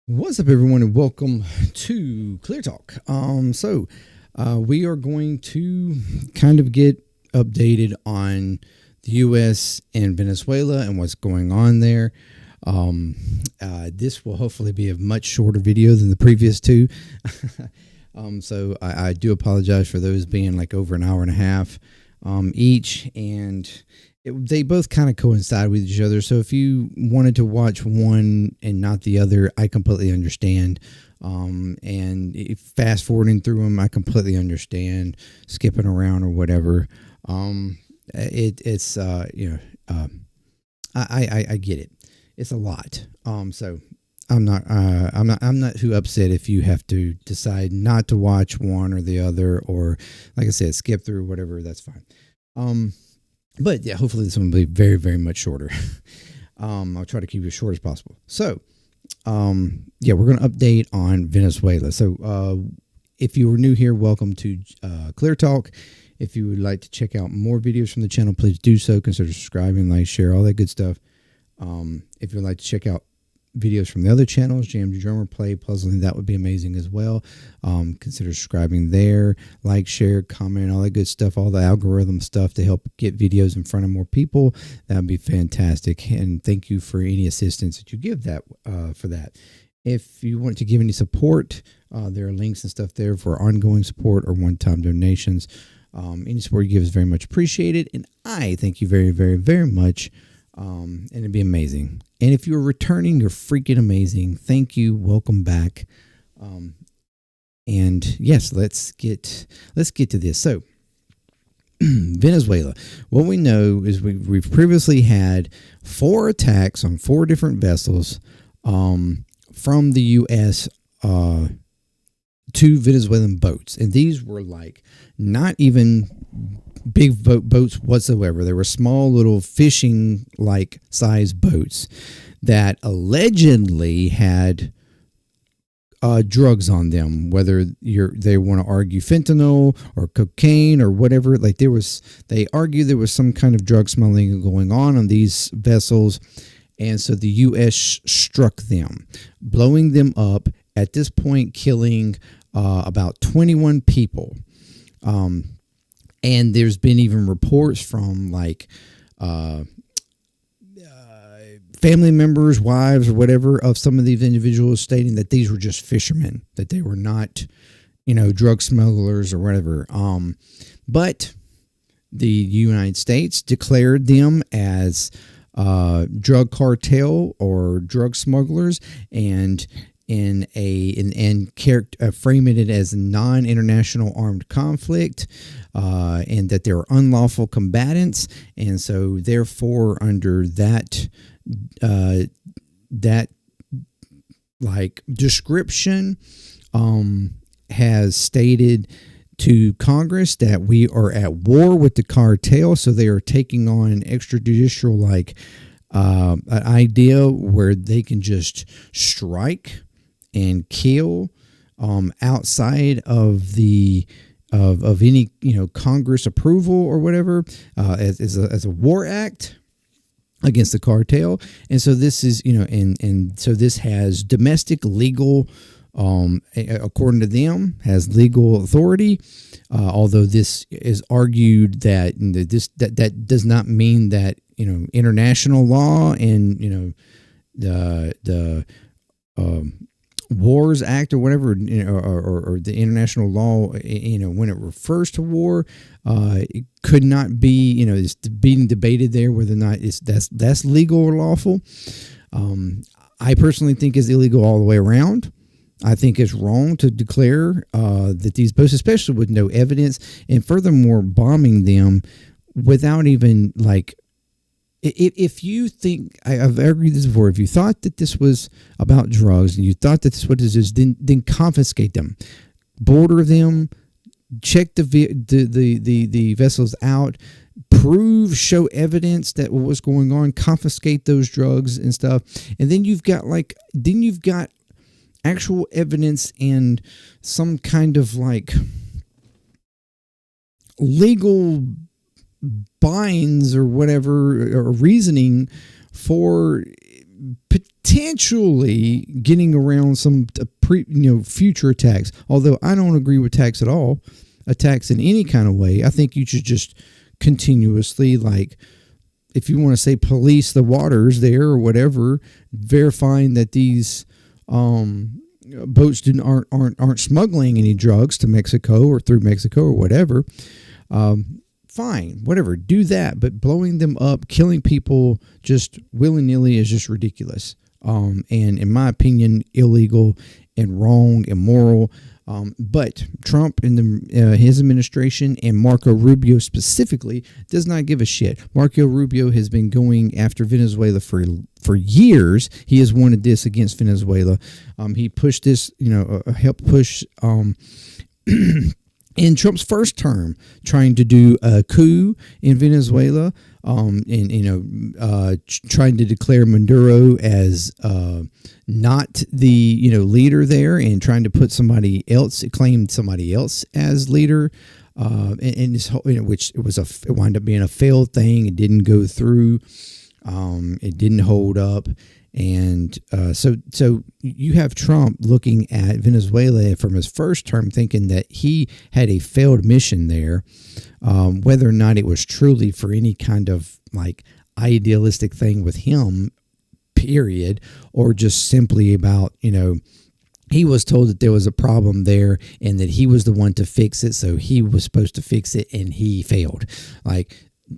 What's up, everyone, and welcome to ClearTalk. We are going to kind of get updated on the U.S. and Venezuela and what's going on there. This will hopefully be a much shorter video than the previous two. I do apologize for those being like over an hour and a half each, and they both kind of coincide with each other. So if you wanted to watch one and not the other, I completely understand. And if fast forwarding through them, I completely understand. Skipping around or whatever. I get it. It's a lot. So I'm not too upset if you have to decide not to watch one or the other, or like I said, skip through whatever. That's fine. But yeah, hopefully this one will be very, very much shorter. I'll try to keep it as short as possible. So, yeah, we're going to update on Venezuela. So, if you are new here, welcome to ClearTalk. If you would like to check out more videos from the channel, please do so. Consider subscribing, like, share, all that good stuff. If you'd like to check out videos from the other channels, JMDPLAY, Puzzling, that would be amazing as well. Consider subscribing there, like, share, comment, all that good stuff, all the algorithm stuff to help get videos in front of more people. That would be fantastic. And thank you for any assistance that you give that for that. If you want to give any support, there are links and stuff there for ongoing support or one-time donations. Any support you give is very much appreciated, and I thank you very, very, very much. And it'd be amazing. And if you're returning, you're freaking amazing. Thank you. Welcome back. And yes, let's get to this. So Venezuela, what we know is we've previously had 4 attacks on 4 different vessels from the U.S. To Venezuelan boats. And these were like not even big boats whatsoever. They were small little fishing like size boats that allegedly had drugs on them, whether they want to argue fentanyl or cocaine or whatever. Like they argue there was some kind of drug smuggling going on these vessels, and so the U.S. struck them, blowing them up, at this point killing about 21 people. And there's been even reports from like family members, wives, or whatever of some of these individuals stating that these were just fishermen, that they were not, drug smugglers or whatever. But the United States declared them as drug cartel or drug smugglers, and framing it as a non-international armed conflict, and that they're unlawful combatants, and so therefore under that like description, has stated to Congress that we are at war with the cartel. So they are taking on an extrajudicial an idea where they can just strike and kill outside of the of any Congress approval or whatever, as a war act against the cartel. And so this is and so this has domestic legal, according to them, has legal authority, although this is argued that that does not mean that international law and the Wars Act or whatever, or the international law, when it refers to war, it could not be, it's being debated there whether or not that's legal or lawful. I personally think it's illegal all the way around. I think it's wrong to declare that these boats, especially with no evidence, and furthermore bombing them without even if you think, I've argued this before, if you thought that this was about drugs and you thought that this is what this is, then confiscate them, border them, check the vessels out, show evidence that what's going on, confiscate those drugs and stuff, and then you've got actual evidence and some kind of legal binds or whatever, or reasoning for potentially getting around some future attacks. Although I don't agree with attacks at all, attacks in any kind of way. I think you should just continuously, like, if you want to say police the waters there or whatever, verifying that these boats aren't smuggling any drugs to Mexico or through Mexico or whatever. Fine, whatever, do that. But blowing them up, killing people just willy-nilly is just ridiculous. And in my opinion, illegal and wrong, immoral. But Trump and his administration and Marco Rubio specifically does not give a shit. Marco Rubio has been going after Venezuela for years. He has wanted this against Venezuela. He pushed this, helped push in Trump's first term, trying to do a coup in Venezuela, trying to declare Maduro as not the leader there, and trying to put claim somebody else as leader, and this whole, which it wound up being a failed thing. It didn't go through. It didn't hold up. And so you have Trump looking at Venezuela from his first term, thinking that he had a failed mission there, whether or not it was truly for any kind of like idealistic thing with him, period, or just simply about, he was told that there was a problem there and that he was the one to fix it. So he was supposed to fix it and he failed. Like,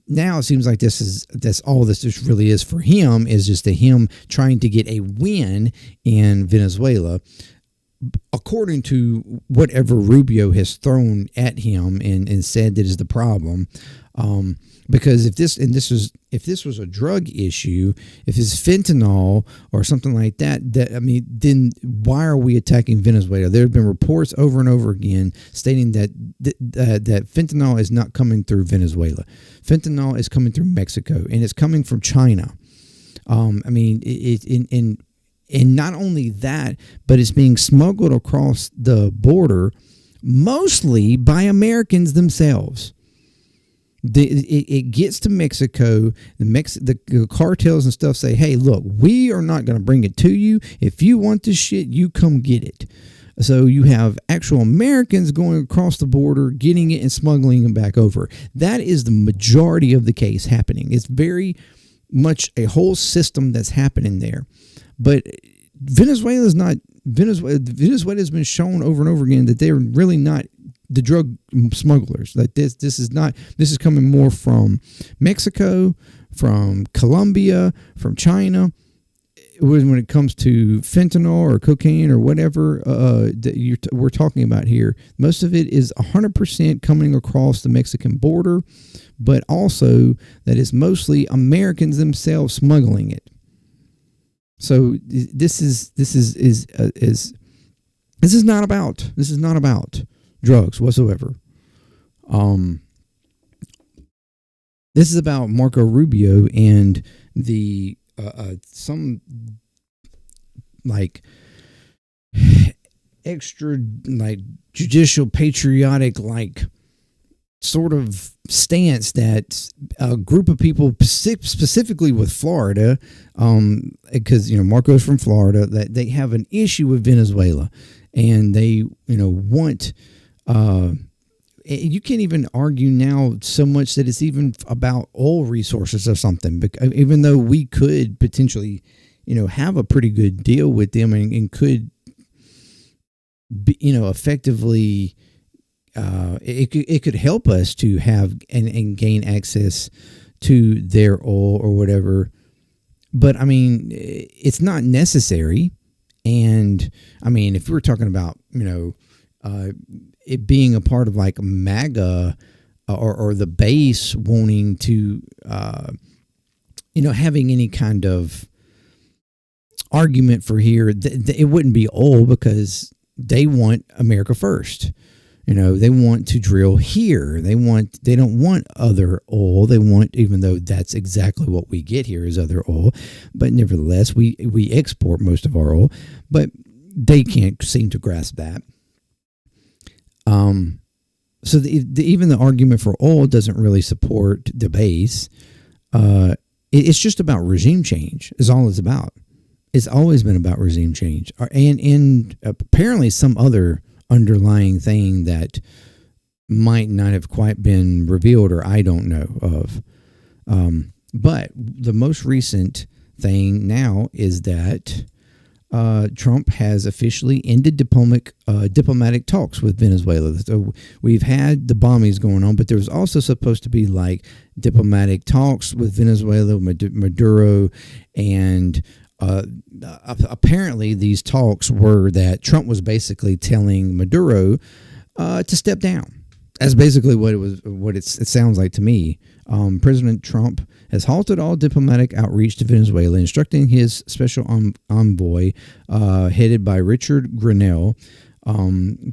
now it seems like that's all this really is for him, is just him trying to get a win in Venezuela, according to whatever Rubio has thrown at him and said that is the problem. Because if this was a drug issue, if it's fentanyl or something like that, then why are we attacking Venezuela? There have been reports over and over again stating that fentanyl is not coming through Venezuela. Fentanyl is coming through Mexico, and it's coming from China. And not only that, but it's being smuggled across the border, mostly by Americans themselves. It gets to Mexico. The cartels and stuff say, hey, look, we are not going to bring it to you. If you want this shit, you come get it. So you have actual Americans going across the border, getting it and smuggling them back over. That is the majority of the case happening. It's very much a whole system that's happening there. But Venezuela has been shown over and over again that they're really not the drug smugglers. Like this is coming more from Mexico, from Colombia, from China. When it comes to fentanyl or cocaine or whatever we're talking about here, most of it is 100% coming across the Mexican border, but also that is mostly Americans themselves smuggling it. So this is not about drugs whatsoever. This is about Marco Rubio and the some like extra like judicial patriotic like sort of stance that a group of people, specifically with Florida, because Marco's from Florida, that they have an issue with Venezuela, and they want. You can't even argue now so much that it's even about oil resources or something, even though we could potentially, have a pretty good deal with them and could be, effectively, it could help us to have and gain access to their oil or whatever. But it's not necessary. And if we're talking about, it being a part of like MAGA or the base wanting to, having any kind of argument for here, it wouldn't be oil, because they want America first. They want to drill here. They don't want other oil. They want, even though that's exactly what we get here is other oil, but nevertheless, we export most of our oil, but they can't seem to grasp that. So even the argument for oil doesn't really support the base. It's just about regime change is all it's about. It's always been about regime change, and apparently some other underlying thing that might not have quite been revealed, or I don't know of. But the most recent thing now is that Trump has officially ended diplomatic talks with Venezuela. So we've had the bombings going on, but there was also supposed to be like diplomatic talks with Venezuela, Maduro, and apparently these talks were that Trump was basically telling Maduro to step down. That's basically what it was. What it sounds like to me. President Trump has halted all diplomatic outreach to Venezuela, instructing his special envoy, headed by Richard Grenell,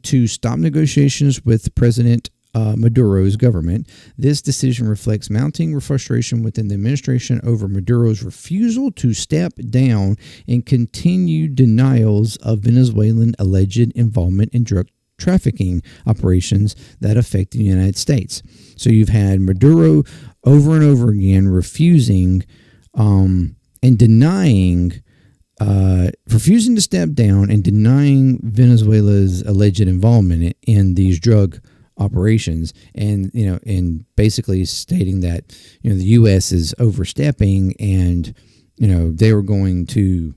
to stop negotiations with President Maduro's government. This decision reflects mounting frustration within the administration over Maduro's refusal to step down and continued denials of Venezuelan alleged involvement in drug trafficking operations that affect the United States. So you've had Maduro over and over again refusing and denying, refusing to step down and denying Venezuela's alleged involvement in these drug operations, and and basically stating that the U.S. is overstepping, and they were going to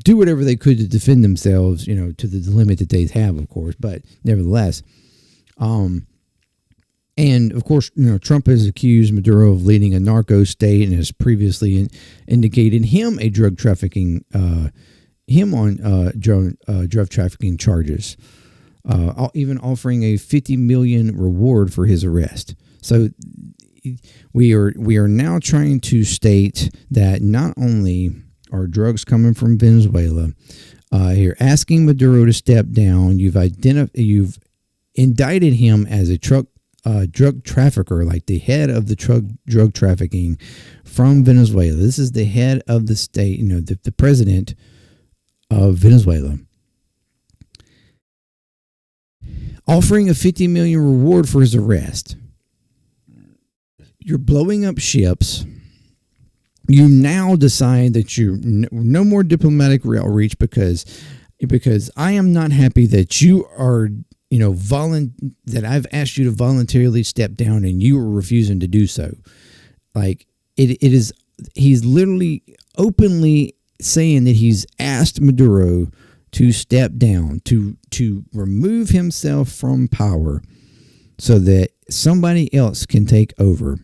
do whatever they could to defend themselves, to the limit that they have, of course, but nevertheless. And of course, Trump has accused Maduro of leading a narco state and has previously indicated him a drug trafficking, drug trafficking charges, even offering a $50 million reward for his arrest. So we are now trying to state that not only are drugs coming from Venezuela, you're asking Maduro to step down. You've indicted him as a drug trafficker, like the head of the drug trafficking from Venezuela. This is the head of the state, the president of Venezuela, offering a $50 million reward for his arrest. You're blowing up ships. You now decide that you no more diplomatic outreach because I am not happy that you are that I've asked you to voluntarily step down and you are refusing to do so. Like it is, he's literally openly saying that he's asked Maduro to step down, to remove himself from power so that somebody else can take over.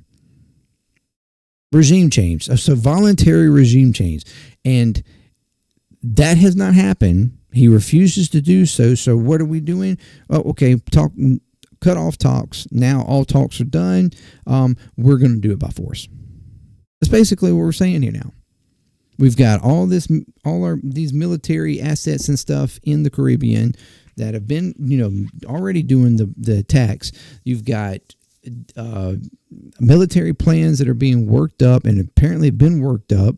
Regime change. So voluntary regime change. And that has not happened. He refuses to do so. So what are we doing? Oh, okay, cut off talks. Now all talks are done. We're going to do it by force. That's basically what we're saying here now. We've got these military assets and stuff in the Caribbean that have been, already doing the attacks. You've got military plans that are being worked up and apparently been worked up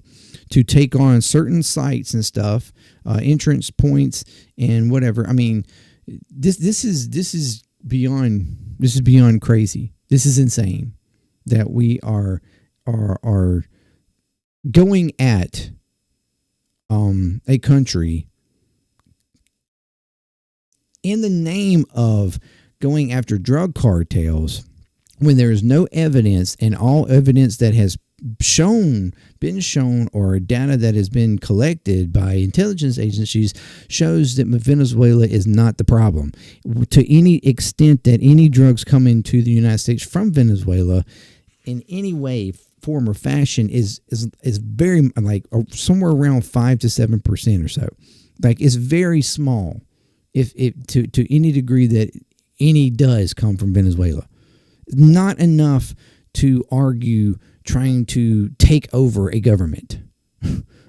to take on certain sites and stuff, entrance points and whatever. I mean, this is beyond crazy. This is insane that we are going at a country in the name of going after drug cartels when there is no evidence, and all evidence that has been shown or data that has been collected by intelligence agencies shows that Venezuela is not the problem. To any extent that any drugs come into the United States from Venezuela in any way, form, or fashion is very, like, somewhere around 5 to 7% or so. Like, it's very small if to any degree that any does come from Venezuela. Not enough to argue trying to take over a government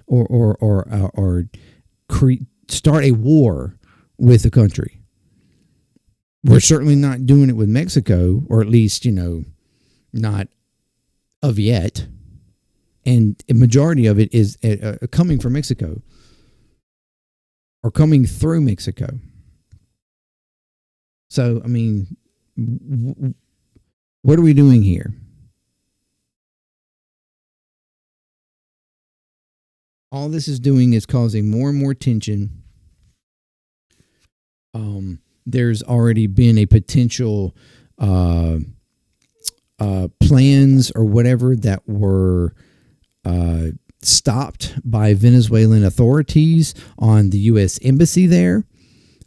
or start a war with a country. We're certainly not doing it with Mexico, or at least, not of yet. And a majority of it is coming from Mexico or coming through Mexico. So, I mean, what are we doing here? All this is doing is causing more and more tension. There's already been a potential plans or whatever that were stopped by Venezuelan authorities on the U.S. embassy there,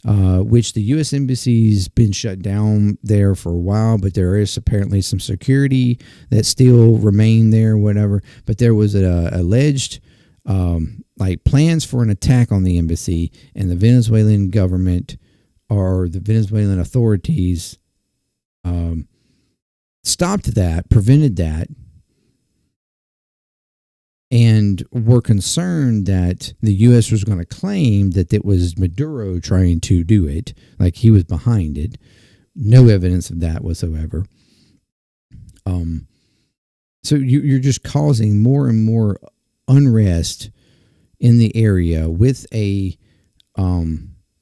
which the U.S. embassy's been shut down there for a while, but there is apparently some security that still remain there, whatever. But there was alleged like plans for an attack on the embassy, and the Venezuelan government or the Venezuelan authorities stopped that, prevented that, and were concerned that the U.S. was going to claim that it was Maduro trying to do it, like he was behind it. No evidence of that whatsoever. So you're just causing more and more unrest in the area with a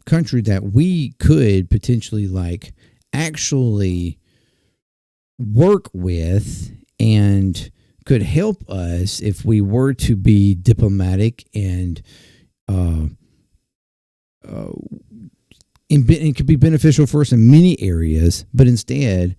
country that we could potentially like actually work with and could help us if we were to be diplomatic and it could be beneficial for us in many areas. But instead,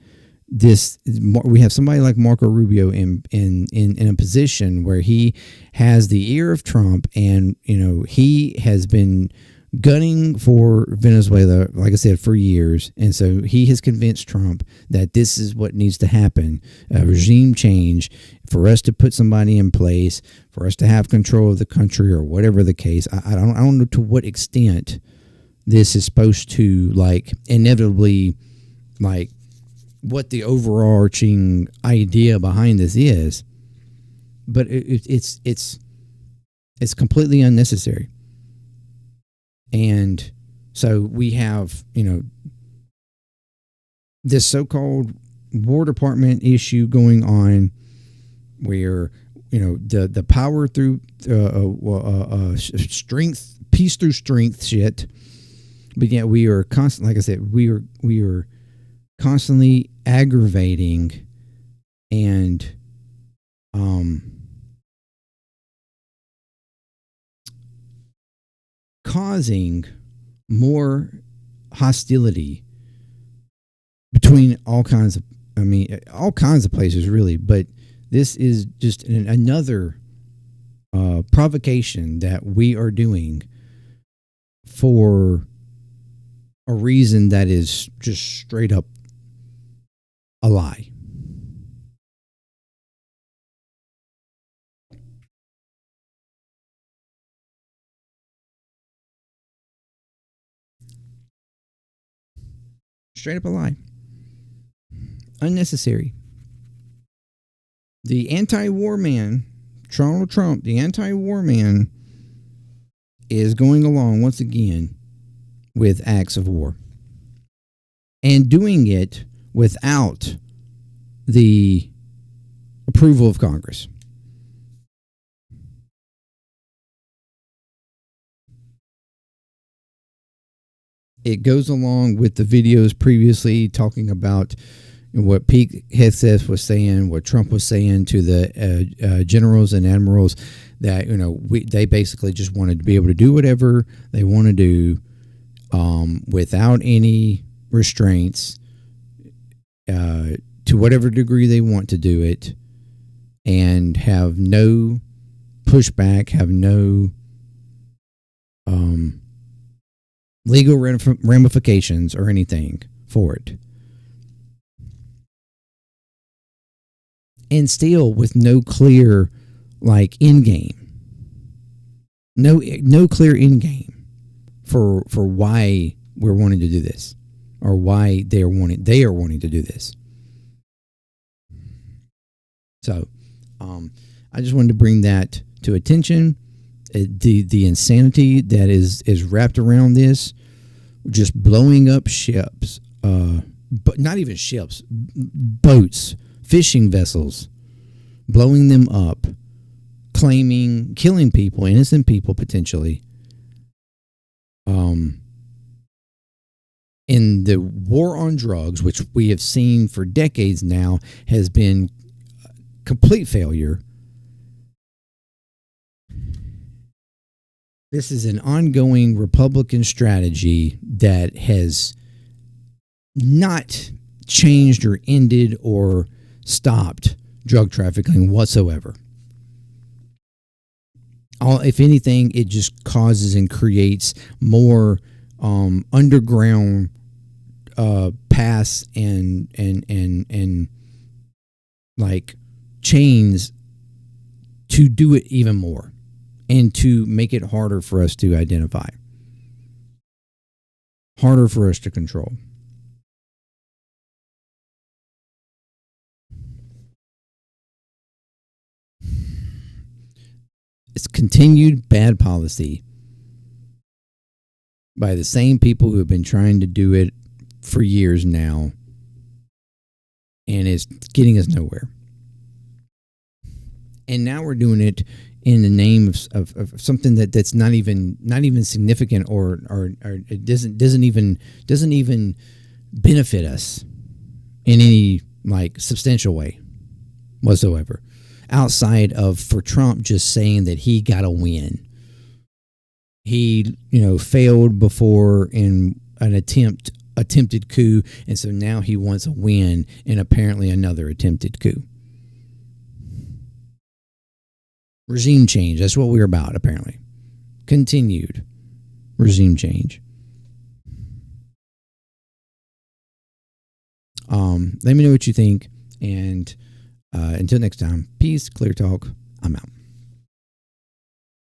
we have somebody like Marco Rubio in a position where he has the ear of Trump, and he has been gunning for Venezuela, like I said, for years. And so he has convinced Trump that this is what needs to happen, a regime change, for us to put somebody in place, for us to have control of the country or whatever the case. I don't know to what extent this is supposed to like inevitably like what the overarching idea behind this is, but it's completely unnecessary. And so we have, this so-called War Department issue going on where, the power through strength, peace through strength shit. But yet we are constantly, like I said, we are constantly aggravating and causing more hostility between all kinds of places, really. But this is just another provocation that we are doing for a reason that is just straight up a lie. Straight up a lie. Unnecessary. The anti-war man, Donald Trump, the anti-war man, is going along once again with acts of war and doing it without the approval of Congress. It goes along with the videos previously talking about what Pete Hegseth was saying, what Trump was saying to the generals and admirals, that they basically just wanted to be able to do whatever they want to do without any restraints, to whatever degree they want to do it, and have no pushback, have no legal ramifications or anything for it. And still with no clear end game. No clear end game for why we're wanting to do this, or why they are wanting to do this. So I just wanted to bring that to attention. The insanity that is wrapped around this, just blowing up ships, but not even ships, boats, fishing vessels, blowing them up, killing people, innocent people potentially. In the war on drugs, which we have seen for decades now, has been complete failure. This is an ongoing Republican strategy that has not changed or ended or stopped drug trafficking whatsoever. If anything, it just causes and creates more underground paths and like chains to do it even more and to make it harder for us to identify, harder for us to control. It's continued bad policy by the same people who have been trying to do it for years now, and it's getting us nowhere. And now we're doing it in the name of something that's not even significant or it doesn't even benefit us in any like substantial way whatsoever, outside of for Trump just saying that he got a win. He failed before in an attempted coup, and so now he wants a win in apparently another attempted coup. Regime change. That's what we're about, apparently. Continued regime change. Let me know what you think. And until next time, peace, clear talk. I'm out.